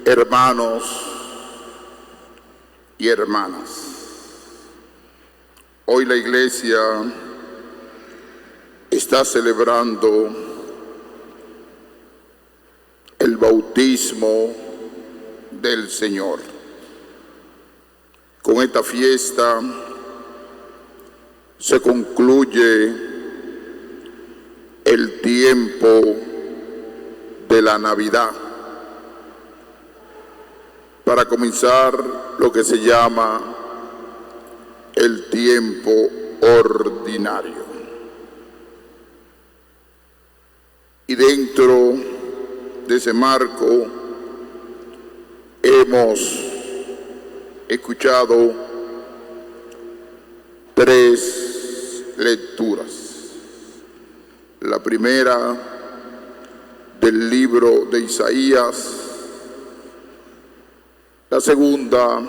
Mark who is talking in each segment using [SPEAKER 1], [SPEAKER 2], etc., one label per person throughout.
[SPEAKER 1] hermanos y hermanas. Hoy la Iglesia está celebrando el bautismo del Señor. Con esta fiesta se concluye el tiempo de la Navidad para comenzar lo que se llama el tiempo ordinario. Y dentro de ese marco hemos escuchado 3 lecturas. La primera del libro de Isaías, la segunda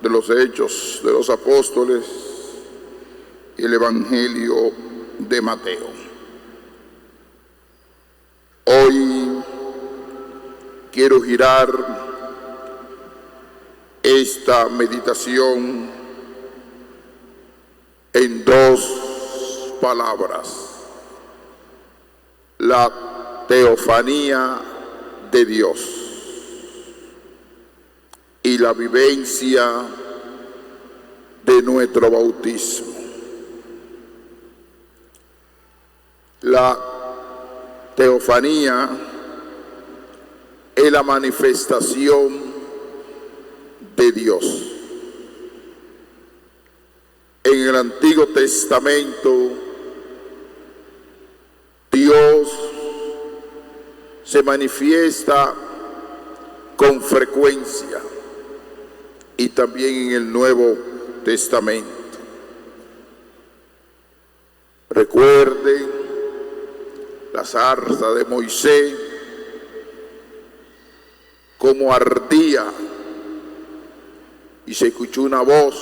[SPEAKER 1] de los Hechos de los Apóstoles y el Evangelio de Mateo. Hoy quiero girar esta meditación en 2 palabras: la teofanía de Dios y la vivencia de nuestro bautismo. La teofanía es la manifestación de Dios. En el Antiguo Testamento, Dios se manifiesta con frecuencia, y también en el Nuevo Testamento. Recuerden la zarza de Moisés, cómo ardía y se escuchó una voz: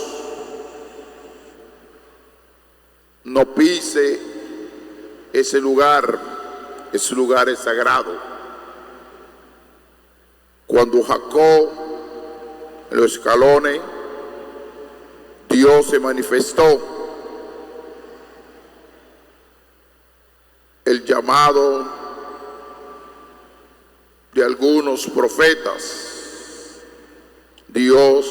[SPEAKER 1] no pise ese lugar es sagrado. Cuando Jacob, en los escalones, Dios se manifestó. El llamado de algunos profetas, Dios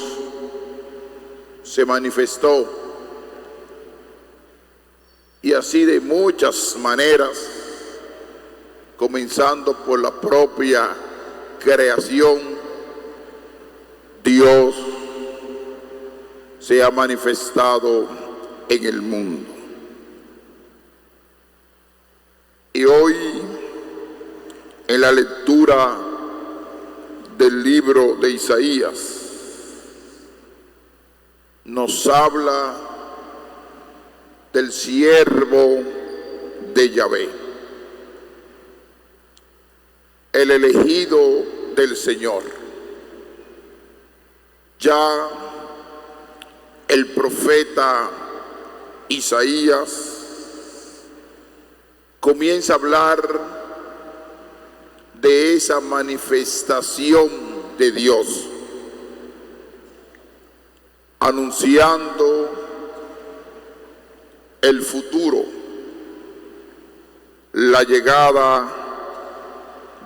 [SPEAKER 1] se manifestó. Y así de muchas maneras, comenzando por la propia creación, Dios se ha manifestado en el mundo. Y hoy, en la lectura del libro de Isaías, nos habla del siervo de Yahvé, el elegido del Señor. Ya el profeta Isaías comienza a hablar de esa manifestación de Dios, anunciando el futuro, la llegada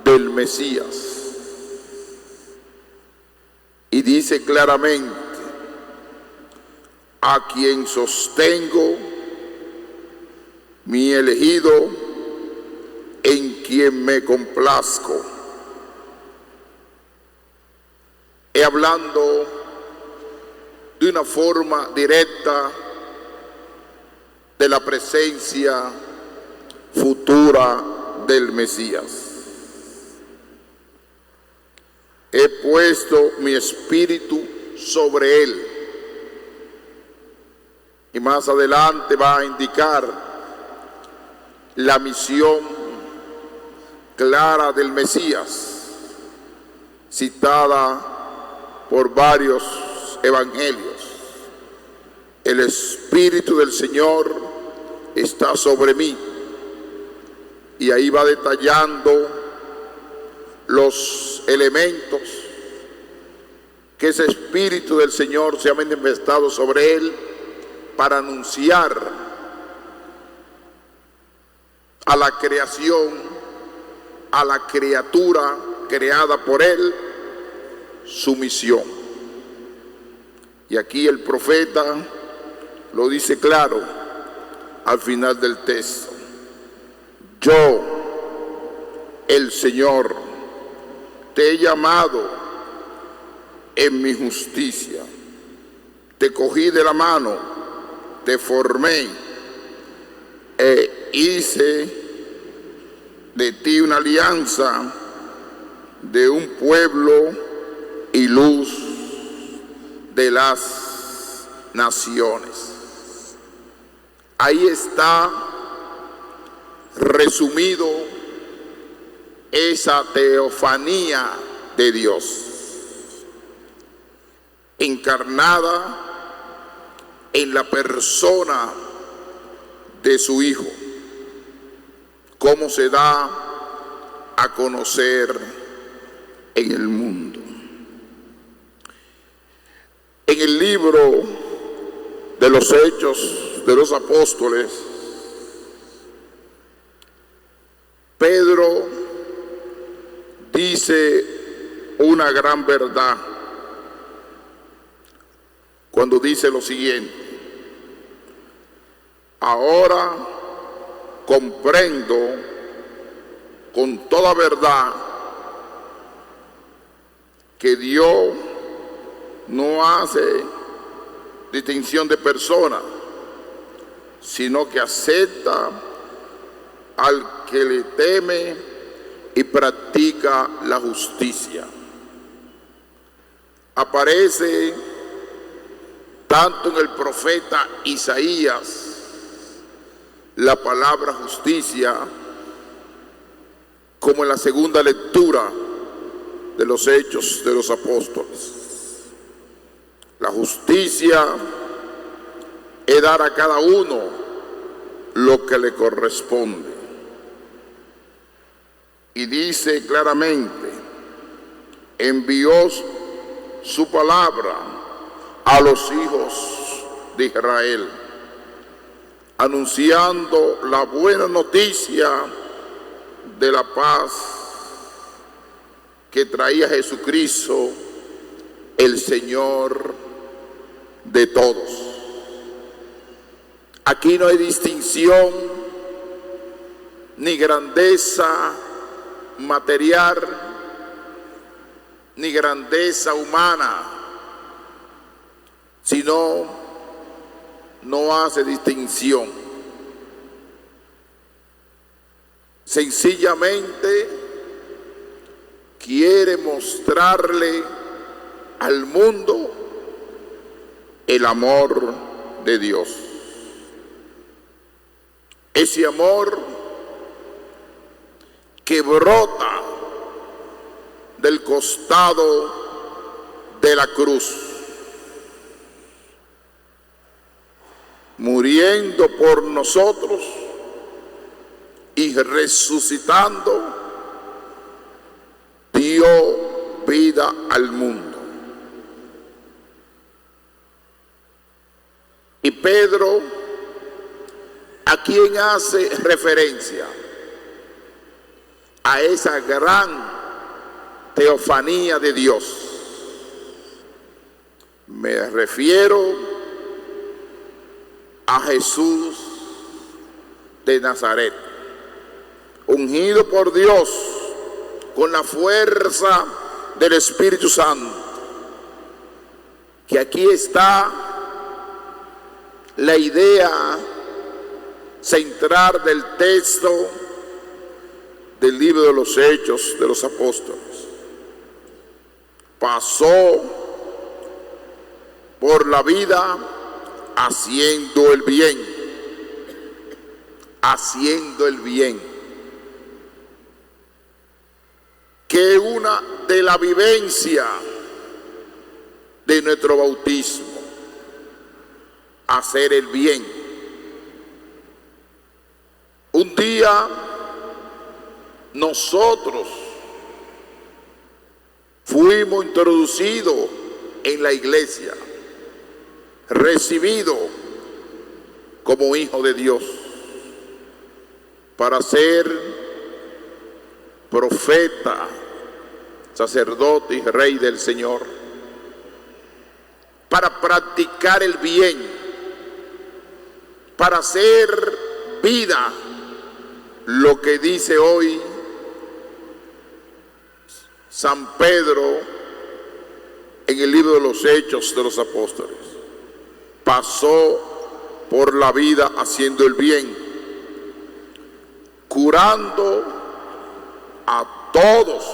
[SPEAKER 1] del Mesías. Y dice claramente: a quien sostengo, mi elegido, en quien me complazco. Y hablando de una forma directa de la presencia futura del Mesías. He puesto mi espíritu sobre él. Y más adelante va a indicar la misión clara del Mesías, citada por varios evangelios. El Espíritu del Señor está sobre mí. Y ahí va detallando los elementos que ese Espíritu del Señor se ha manifestado sobre él para anunciar a la creación, a la criatura creada por él, su misión. Y aquí el profeta lo dice claro al final del texto: yo, el Señor, te he llamado en mi justicia, te cogí de la mano, te formé e hice de ti una alianza de un pueblo y luz de las naciones. Ahí está resumido esa teofanía de Dios, encarnada en la persona de su Hijo, cómo se da a conocer en el mundo. En el libro de los Hechos de los Apóstoles, Pedro dice una gran verdad cuando dice lo siguiente: ahora comprendo con toda verdad que Dios no hace distinción de personas, sino que acepta al que le teme y practica la justicia. Aparece tanto en el profeta Isaías la palabra justicia, como en la segunda lectura de los Hechos de los Apóstoles. La justicia es dar a cada uno lo que le corresponde. Y dice claramente: envió su palabra a los hijos de Israel, anunciando la buena noticia de la paz que traía Jesucristo, el Señor de todos. Aquí no hay distinción ni grandeza material ni grandeza humana, sino no hace distinción. Sencillamente quiere mostrarle al mundo el amor de Dios. Ese amor que brota del costado de la cruz, muriendo por nosotros y resucitando, dio vida al mundo. Y Pedro, ¿a quién hace referencia? A esa gran teofanía de Dios. Me refiero a Jesús de Nazaret, ungido por Dios con la fuerza del Espíritu Santo. Que aquí está la idea central del texto del libro de los Hechos de los Apóstoles. Pasó por la vida haciendo el bien, haciendo el bien. Que una de la vivencia de nuestro bautismo, hacer el bien. Un día nosotros fuimos introducidos en la iglesia, recibidos como hijos de Dios, para ser profeta, sacerdote y rey del Señor, para practicar el bien, para hacer vida lo que dice hoy San Pedro en el libro de los Hechos de los Apóstoles. Pasó por la vida haciendo el bien, curando a todos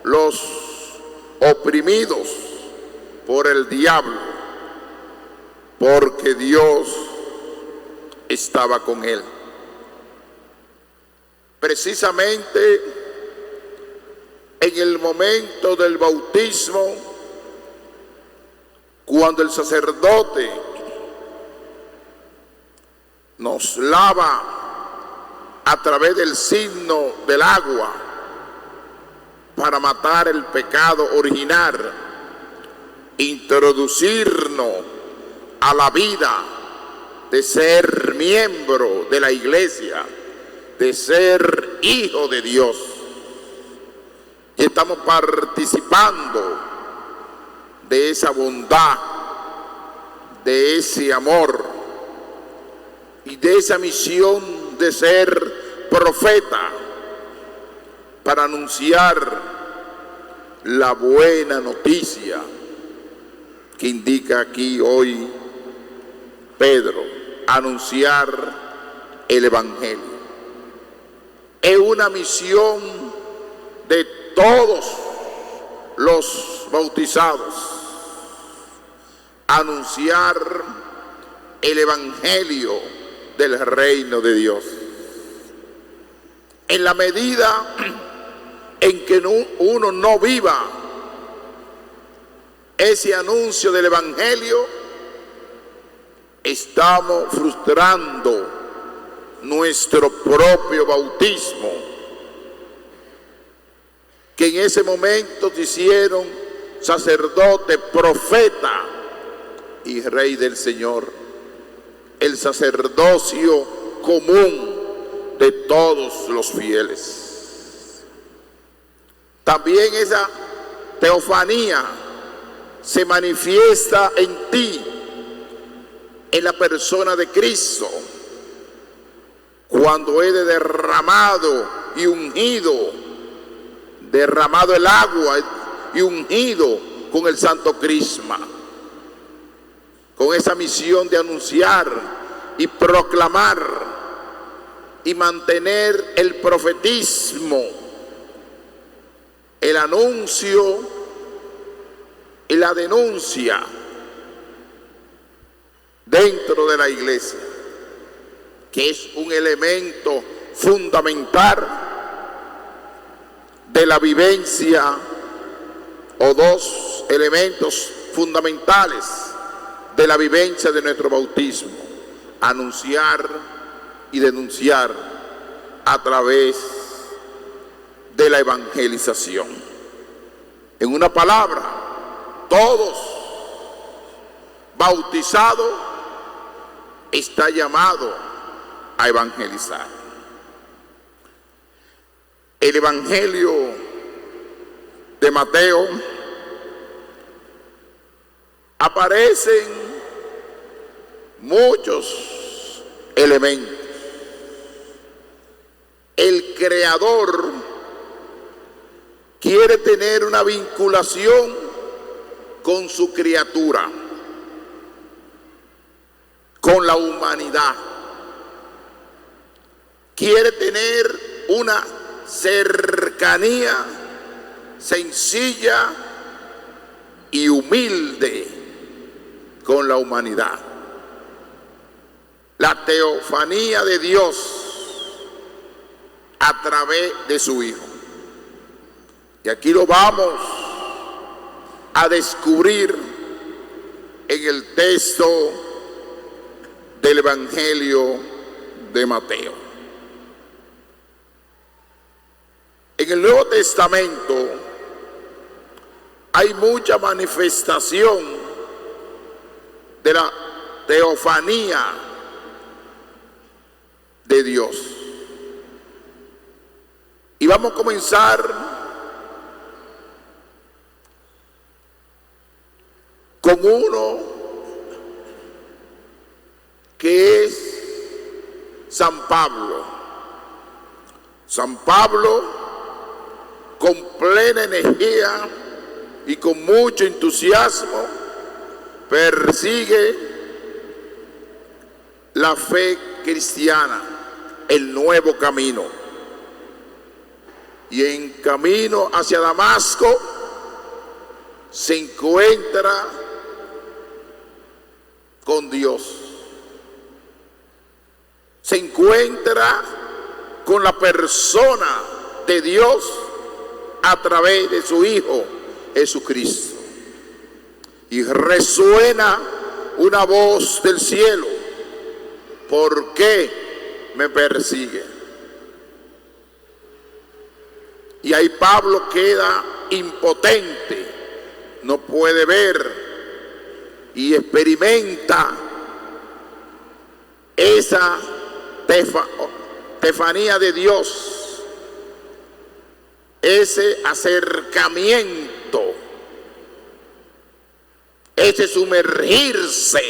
[SPEAKER 1] los oprimidos por el diablo, porque Dios estaba con él. Precisamente en el momento del bautismo, cuando el sacerdote nos lava a través del signo del agua para matar el pecado original, introducirnos a la vida de ser miembro de la iglesia, de ser hijo de Dios. Y estamos participando de esa bondad, de ese amor y de esa misión de ser profeta para anunciar la buena noticia que indica aquí hoy Pedro, anunciar el Evangelio. Es una misión de todos los bautizados, anunciar el Evangelio del reino de Dios. En la medida en que uno no viva ese anuncio del Evangelio, estamos frustrando nuestro propio bautismo, que en ese momento te hicieron sacerdote, profeta y rey del Señor, el sacerdocio común de todos los fieles. También esa teofanía se manifiesta en ti, en la persona de Cristo, cuando es derramado y ungido, derramado el agua y ungido con el santo crisma, con esa misión de anunciar y proclamar y mantener el profetismo, el anuncio y la denuncia dentro de la iglesia, que es un elemento fundamental de la vivencia, o dos elementos fundamentales de la vivencia de nuestro bautismo: anunciar y denunciar a través de la evangelización. En una palabra, todos bautizados está llamado a evangelizar. El Evangelio de Mateo aparecen muchos elementos. El Creador quiere tener una vinculación con su criatura, con la humanidad. Quiere tener una cercanía sencilla y humilde con la humanidad. La teofanía de Dios a través de su Hijo. Y aquí lo vamos a descubrir en el texto del Evangelio de Mateo. En el Nuevo Testamento hay mucha manifestación de la teofanía de Dios. Y vamos a comenzar con uno que es San Pablo. San Pablo, con plena energía y con mucho entusiasmo, persigue la fe cristiana, el nuevo camino. Y en camino hacia Damasco se encuentra con Dios. Se encuentra con la persona de Dios a través de su Hijo Jesucristo. Y resuena una voz del cielo: ¿por qué me persigue? Y ahí Pablo queda impotente, no puede ver y experimenta esa teofanía de Dios, ese acercamiento, ese sumergirse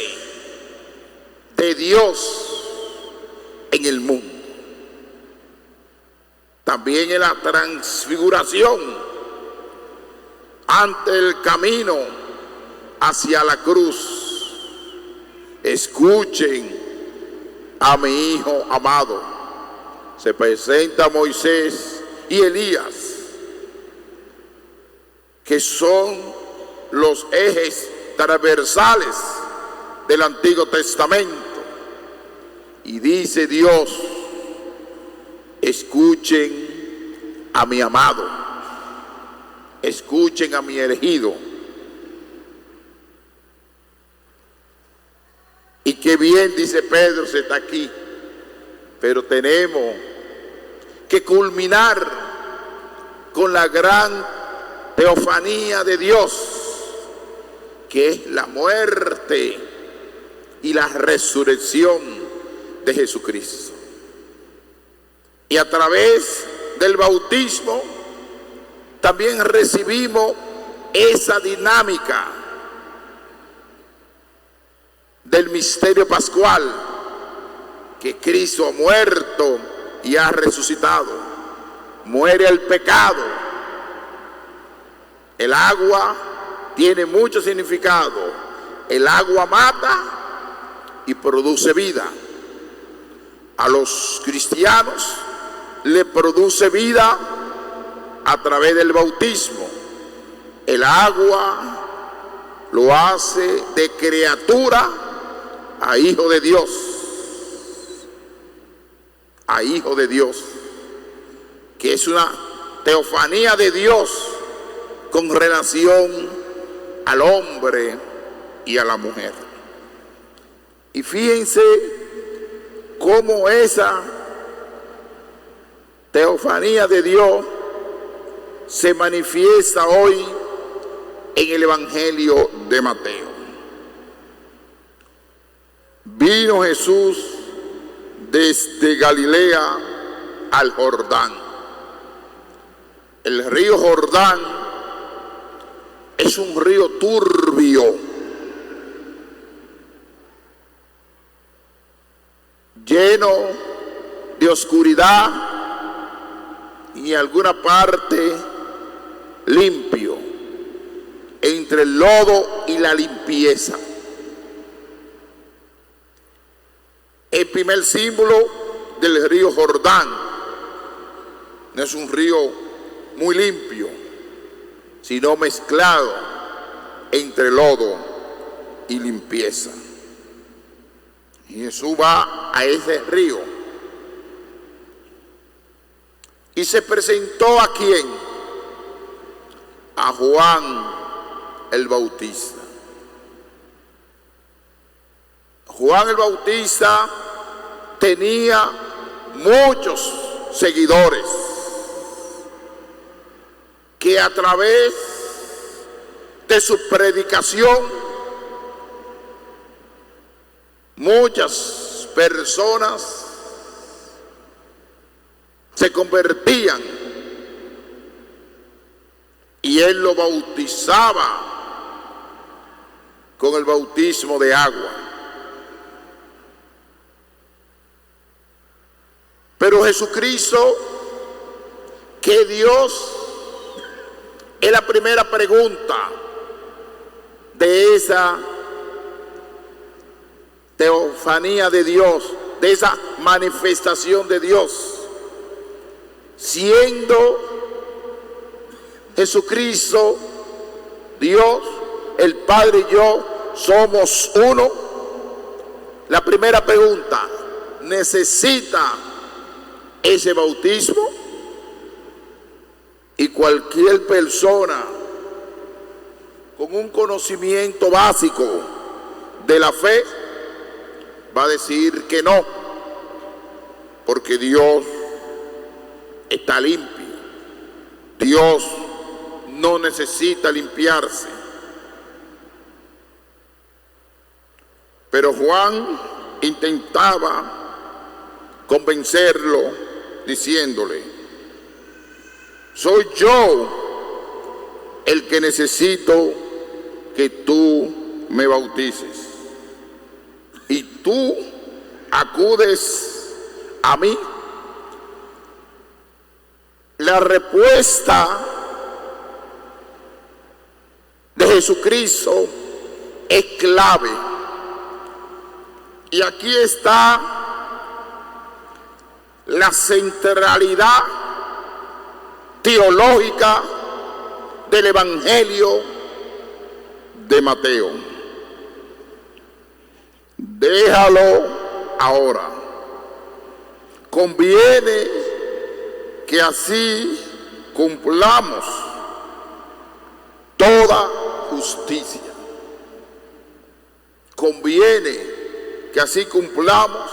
[SPEAKER 1] de Dios en el mundo. También en la transfiguración, ante el camino hacia la cruz. Escuchen a mi Hijo amado. Se presenta Moisés y Elías, que son los ejes transversales del Antiguo Testamento. Y dice Dios: escuchen a mi amado, escuchen a mi elegido. Y qué bien, dice Pedro, se está aquí, pero tenemos que culminar con la gran teofanía de Dios, que es la muerte y la resurrección de Jesucristo. Y a través del bautismo también recibimos esa dinámica del misterio pascual, que Cristo ha muerto y ha resucitado. Muere el pecado. El agua tiene mucho significado. El agua mata y produce vida. A los cristianos le produce vida a través del bautismo. El agua lo hace de criatura a hijo de Dios, a hijo de Dios, que es una teofanía de Dios con relación al hombre y a la mujer. Y fíjense cómo esa teofanía de Dios se manifiesta hoy en el Evangelio de Mateo. Vino Jesús desde Galilea al Jordán. El río Jordán es un río turbio, lleno de oscuridad y en alguna parte limpio, entre el lodo y la limpieza. El primer símbolo del río Jordán no es un río muy limpio, sino mezclado entre lodo y limpieza. Y Jesús va a ese río y se presentó ¿a quién? A Juan el Bautista. Juan el Bautista tenía muchos seguidores que a través de su predicación, muchas personas se convertían y él lo bautizaba con el bautismo de agua. Pero Jesucristo, que Dios, es la primera pregunta de esa teofanía de Dios, de esa manifestación de Dios. Siendo Jesucristo Dios, el Padre y yo somos uno, la primera pregunta: ¿necesita ese bautismo? Y cualquier persona con un conocimiento básico de la fe va a decir que no, porque Dios está limpio. Dios no necesita limpiarse. Pero Juan intentaba convencerlo diciéndole: soy yo el que necesito que tú me bautices, y tú acudes a mí. La respuesta de Jesucristo es clave. Y aquí está la centralidad teológica del Evangelio de Mateo. Déjalo ahora. Conviene que así cumplamos toda justicia. Conviene que así cumplamos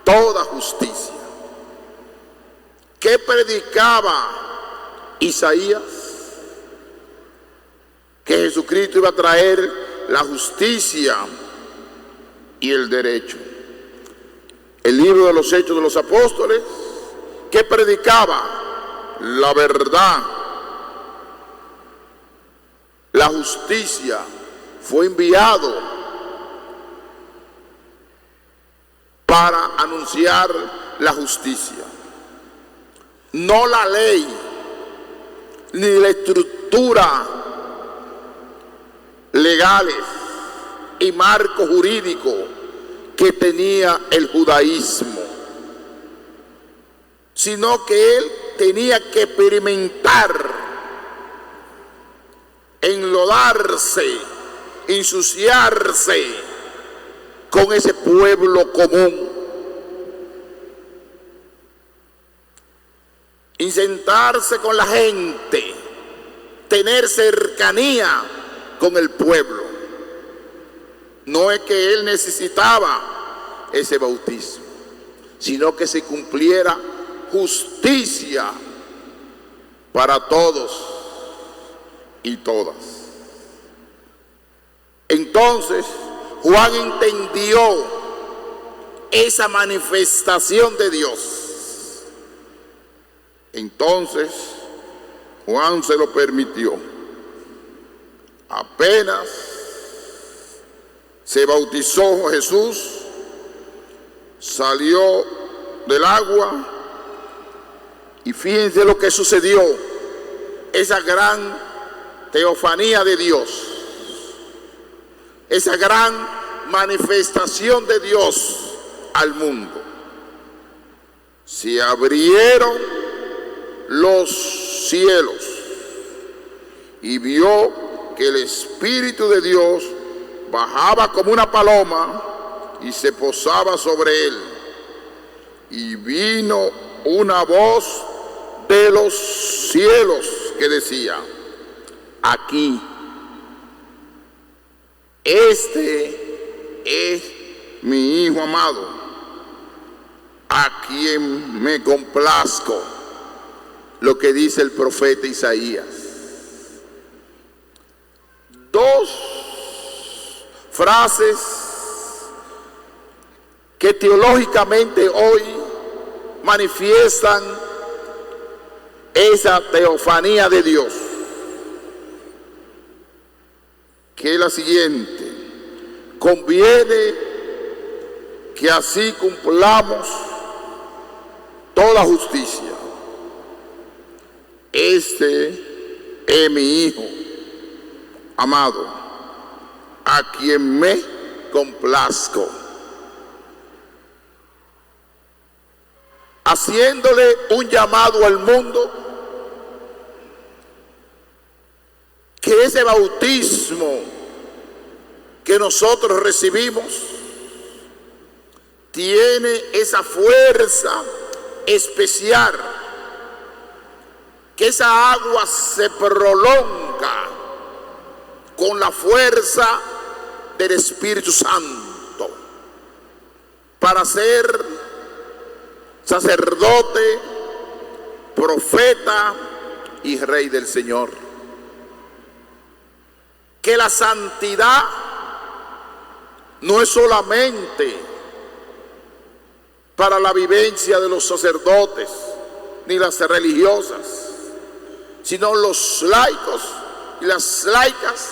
[SPEAKER 1] toda justicia. ¿Qué predicaba Isaías? Que Jesucristo iba a traer la justicia y el derecho. El libro de los Hechos de los Apóstoles, ¿qué predicaba? La verdad. La justicia. Fue enviado para anunciar la justicia. No la ley, ni la estructura legales y marco jurídico que tenía el judaísmo, sino que él tenía que experimentar, enlodarse, ensuciarse con ese pueblo común, y sentarse con la gente, tener cercanía con el pueblo. No es que él necesitaba ese bautismo, sino que se cumpliera justicia para todos y todas. Entonces Juan entendió esa manifestación de Dios. Entonces Juan se lo permitió. Apenas se bautizó Jesús, salió del agua, y fíjense lo que sucedió. Esa gran teofanía de Dios, esa gran manifestación de Dios al mundo. Se abrieron los cielos y vio que el Espíritu de Dios bajaba como una paloma y se posaba sobre él. Y vino una voz de los cielos que decía: aquí, este es mi Hijo amado, a quien me complazco. Lo que dice el profeta Isaías. frases que teológicamente hoy manifiestan esa teofanía de Dios, que es la siguiente: conviene que así cumplamos toda justicia. Este es mi Hijo amado, a quien me complazco, haciéndole un llamado al mundo, que ese bautismo que nosotros recibimos tiene esa fuerza especial, que esa agua se prolonga con la fuerza del Espíritu Santo para ser sacerdote, profeta y rey del Señor. Que la santidad no es solamente para la vivencia de los sacerdotes ni las religiosas, sino los laicos y las laicas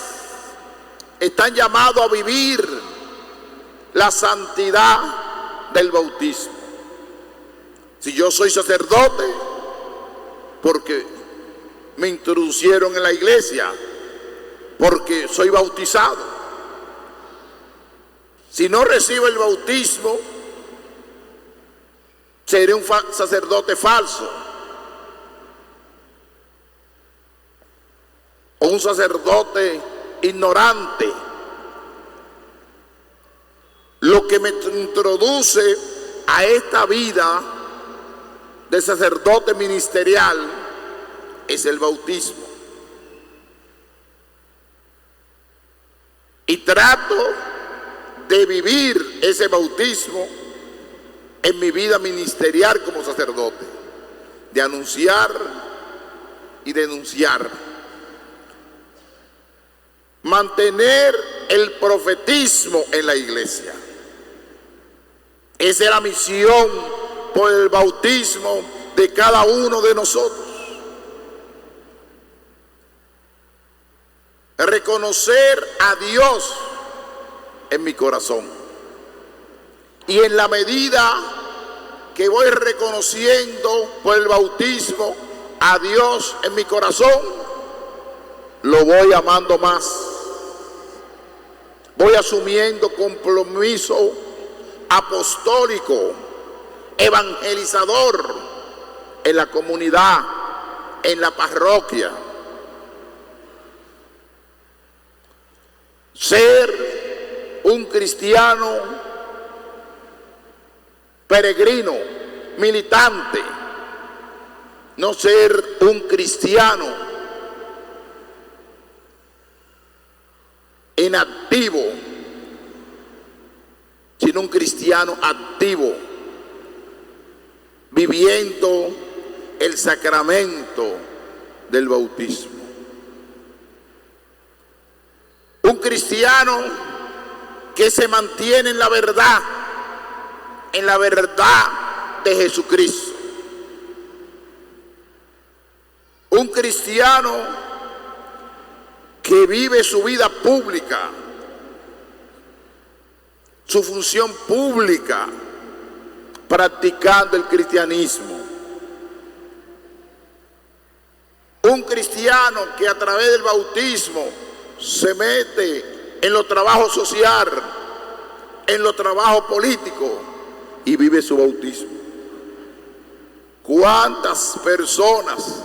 [SPEAKER 1] están llamados a vivir la santidad del bautismo. Si yo soy sacerdote, porque me introducieron en la iglesia, porque soy bautizado. Si no recibo el bautismo, seré un sacerdote falso, o un sacerdote ignorante. Lo que me introduce a esta vida de sacerdote ministerial es el bautismo. Y trato de vivir ese bautismo en mi vida ministerial como sacerdote, de anunciar y denunciar, mantener el profetismo en la iglesia. Esa es la misión por el bautismo de cada uno de nosotros. Reconocer a Dios en mi corazón. Y en la medida que voy reconociendo por el bautismo a Dios en mi corazón, lo voy amando más. Voy asumiendo compromiso apostólico, evangelizador en la comunidad, en la parroquia. Ser un cristiano peregrino, militante, no ser un cristiano inactivo, sino un cristiano activo, viviendo el sacramento del bautismo. Un cristiano que se mantiene en la verdad de Jesucristo. Un cristiano que vive su vida pública, su función pública, practicando el cristianismo. Un cristiano que a través del bautismo se mete en los trabajos sociales, en los trabajos políticos y vive su bautismo. ¿Cuántas personas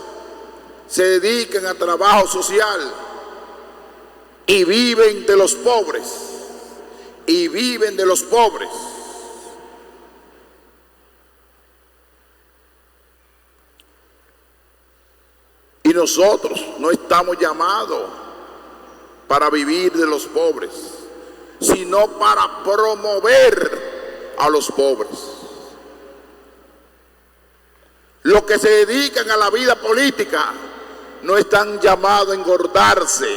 [SPEAKER 1] se dedican a trabajo social y viven de los pobres? Y viven de los pobres. Y nosotros no estamos llamados para vivir de los pobres, sino para promover a los pobres. Los que se dedican a la vida política no están llamados a engordarse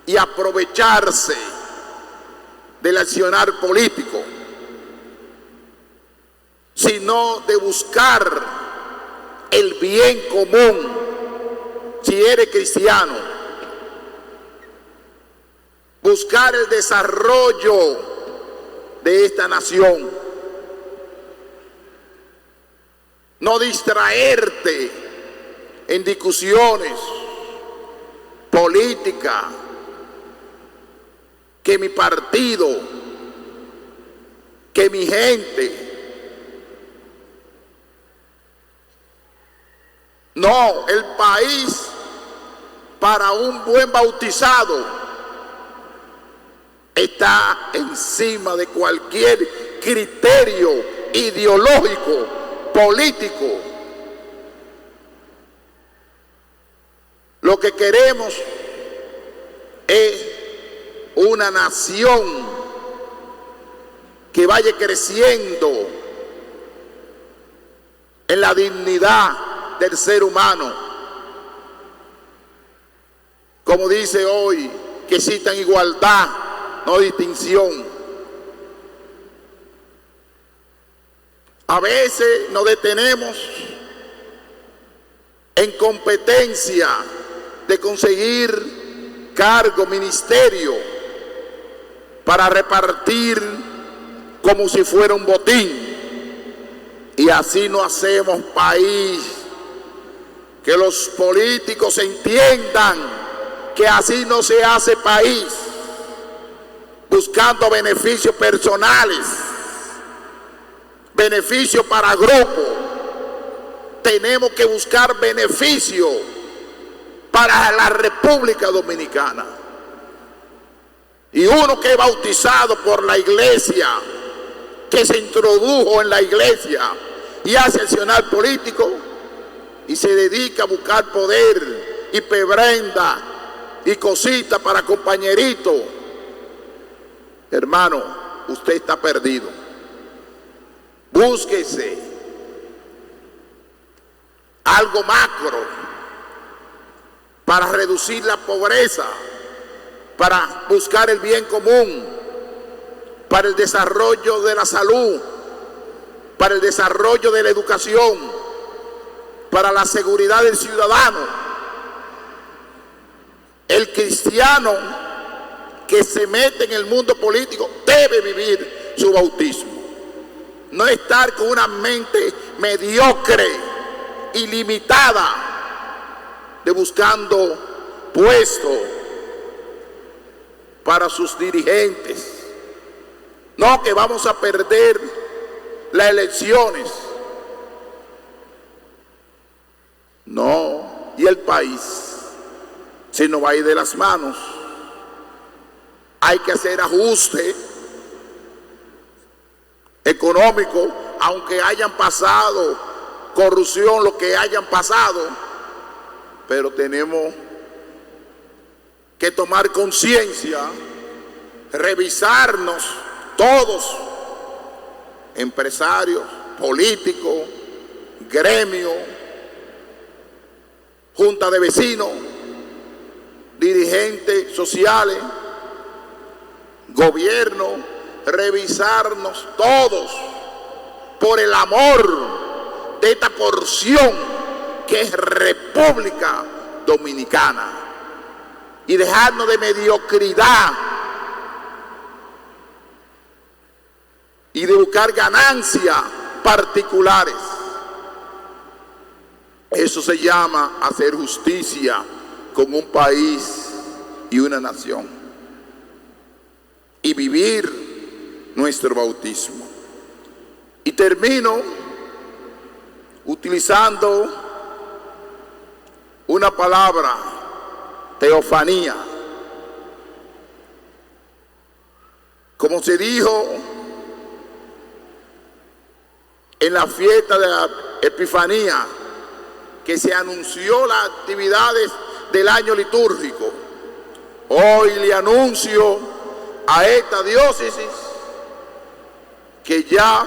[SPEAKER 1] y aprovecharse del accionar político, sino de buscar el bien común. Si eres cristiano, buscar el desarrollo de esta nación, no distraerte en discusiones políticas, que mi partido, que mi gente. No, el país, para un buen bautizado, está encima de cualquier criterio ideológico, político. Lo que queremos es una nación que vaya creciendo en la dignidad del ser humano. Como dice hoy, que existan igualdad, no distinción. A veces nos detenemos en competencia de conseguir cargo, ministerio, para repartir como si fuera un botín. Y así no hacemos país. Que los políticos entiendan que así no se hace país, buscando beneficios personales, beneficios para grupos. Tenemos que buscar beneficios para la República Dominicana. Y uno que es bautizado por la iglesia, que se introdujo en la iglesia y hace accionar político y se dedica a buscar poder y pebrenda y cositas para compañeritos, hermano, usted está perdido. Búsquese algo macro para reducir la pobreza, para buscar el bien común, para el desarrollo de la salud, para el desarrollo de la educación, para la seguridad del ciudadano. El cristiano que se mete en el mundo político debe vivir su bautismo. No estar con una mente mediocre y limitada de buscando puestos para sus dirigentes. No, que vamos a perder las elecciones. No, y el país se nos va a ir de las manos. Hay que hacer ajustes económicos, aunque hayan pasado corrupción, lo que hayan pasado, pero tenemos que tomar conciencia, revisarnos todos, empresarios, políticos, gremios, junta de vecinos, dirigentes sociales, gobierno, revisarnos todos por el amor de esta porción que es República Dominicana y dejarnos de mediocridad y de buscar ganancias particulares. Eso se llama hacer justicia con un país y una nación y vivir nuestro bautismo. Y termino utilizando una palabra, teofanía. Como se dijo en la fiesta de la Epifanía, que se anunció las actividades del año litúrgico. Hoy le anuncio a esta diócesis que ya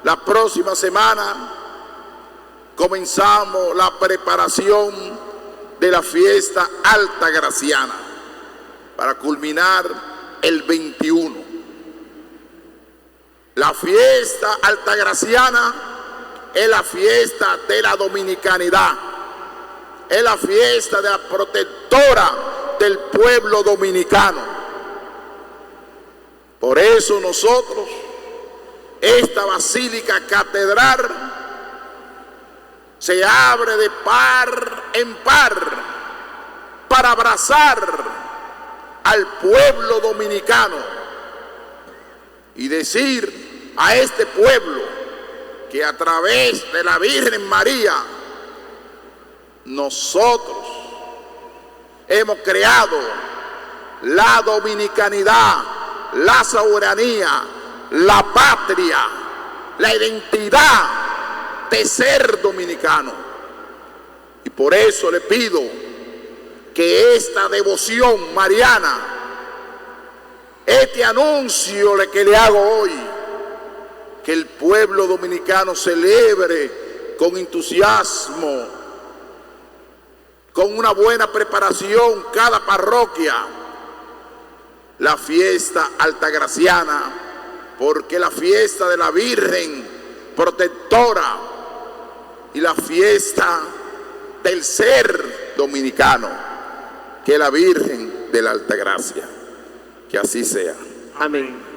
[SPEAKER 1] la próxima semana comenzamos la preparación de la fiesta altagraciana para culminar el 21. La fiesta altagraciana es la fiesta de la dominicanidad, es la fiesta de la protectora del pueblo dominicano. Por eso nosotros, esta basílica catedral se abre de par en par para abrazar al pueblo dominicano y decir a este pueblo que a través de la Virgen María nosotros hemos creado la dominicanidad, la soberanía, la patria, la identidad de ser dominicano. Y por eso le pido que esta devoción mariana, este anuncio que le hago hoy, que el pueblo dominicano celebre con entusiasmo, con una buena preparación cada parroquia, la fiesta altagraciana, porque la fiesta de la Virgen protectora y la fiesta del ser dominicano, que es la Virgen de la Altagracia. Que así sea.
[SPEAKER 2] Amén.